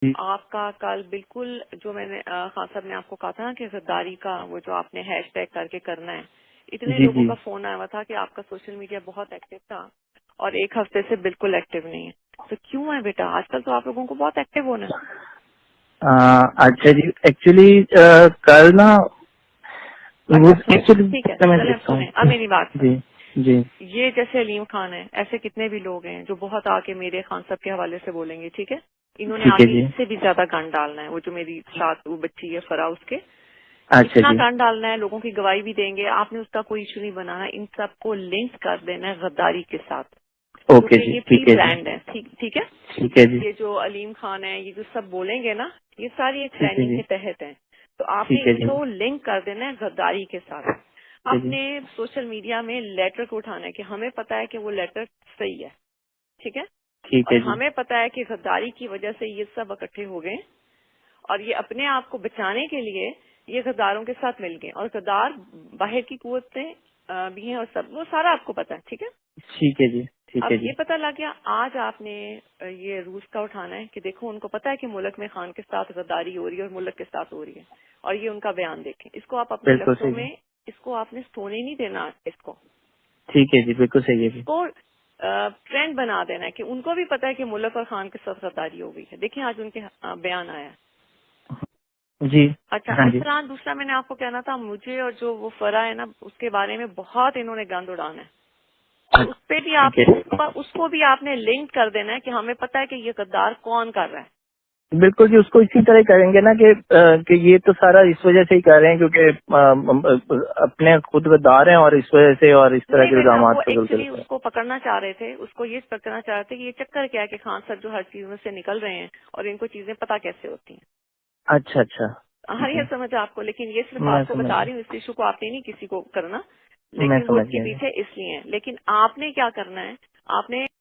जी आपका कल बिल्कुल जो मैंने खान साहब ने आपको कहा था ना कि गद्दारी का वो जो आपने हैशटैग करके करना है, इतने जी लोगों जी। का फोन आया हुआ था कि आपका सोशल मीडिया बहुत एक्टिव था और एक हफ्ते से बिल्कुल एक्टिव नहीं है। तो क्यों है बेटा? आजकल तो आप लोगों को बहुत एक्टिव होना है। अच्छा जी, एक्चुअली कल ना वो अच्छा सुने, एक्चुअली ठीक है, मैं चले देखता सुने, अब हूँ। मेरी बात जी सुने। जी। ये जैसे अलीम खान है, ऐसे कितने भी लोग हैं जो बहुत आके मेरे खान साहब के हवाले से बोलेंगे, ठीक है। इन्होंने ठीक है आगे जी। इससे भी ज्यादा गंद डालना है। वो जो मेरी साथ वो बच्ची है फरा, उसके अच्छा इतना जी। गंद डालना है, लोगों की गवाही भी देंगे। आपने उसका कोई इशू नहीं बनाना, इन सबको लिंक कर देना है गद्दारी के साथ, ओके क्योंकि जी, ये प्री ठीक है जी। प्लान्ड है। ठीक ठीक है। ठीक है जी। ये जो अलीम खान है, ये जो सब बोलेंगे ना, ये सारी एक ठीक है प्लानिंग जी। के तहत है। तो आपने ठीक है जी। इनको लिंक कर देना है गद्दारी के साथ। ठीक है जी। अपने सोशल मीडिया में लेटर को उठाना है कि हमें पता है कि वो लेटर सही है, ठीक है। ठीक और है जी। हमें पता है कि गद्दारी की वजह से ये सब इकट्ठे हो गए और ये अपने आप को बचाने के लिए ये गद्दारों के साथ मिल गए। और गद्दार बाहर की कुव्वतें भी हैं और सब, वो सारा आपको पता है, ठीक है। ठीक है जी। ठीक अब है ये जी। पता लग गया, आज आपने ये रूस का उठाना है कि देखो उनको पता है कि मुल्क में खान के साथ गद्दारी हो रही है और मुल्क के साथ हो रही है, और ये उनका बयान देखें। इसको आप अपने बिल्कुल लफ्जों सही है। में, इसको आपने सोने नहीं देना। ठीक है जी, बिल्कुल सही है जी। इसको ट्रेंड बना देना है कि उनको भी पता है कि मुल्क और खान के साथ गद्दारी हो गई है। देखिए आज उनके बयान आया है। जी। अच्छा, हाँ इस जी। तरह दूसरा मैंने आपको कहना था, मुझे और जो वो फरा है ना, उसके बारे में बहुत इन्होंने गंद उड़ाना है। और उस पे भी ठीक आपने है। उसको भी आपने लिंक कर देना है कि हमें पता है कि ये गद्दार कौन कर रहा है। बिल्कुल जी, उसको इसी तरह करेंगे ना कि ये तो सारा इस वजह से ही कर रहे हैं क्योंकि अपने खुद गद्दार हैं और इस वजह से और इस तरह नहीं के बेटा, इल्जाम वो चलते एक्चुअली रहते हैं। उसको पकड़ना चाह रहे थे, उसको ये पकड़ना चाह रहे थे कि ये चक्कर क्या है कि खान साहब जो हर चीज में से निकल रहे हैं और इनको चीजें पता कैसे होती हैं। अच्छा अच्छा। हाँ, जी, ये समझ आपको, लेकिन ये सिर्फ मैं आपको समझ बता रही गया। हूँ, इस इशू को आपने नहीं किसी को करना, मैं लेकिन वो समझ इसके गया जी। पीछे इसलिए है। लेकिन आपने क्या करना है, आपने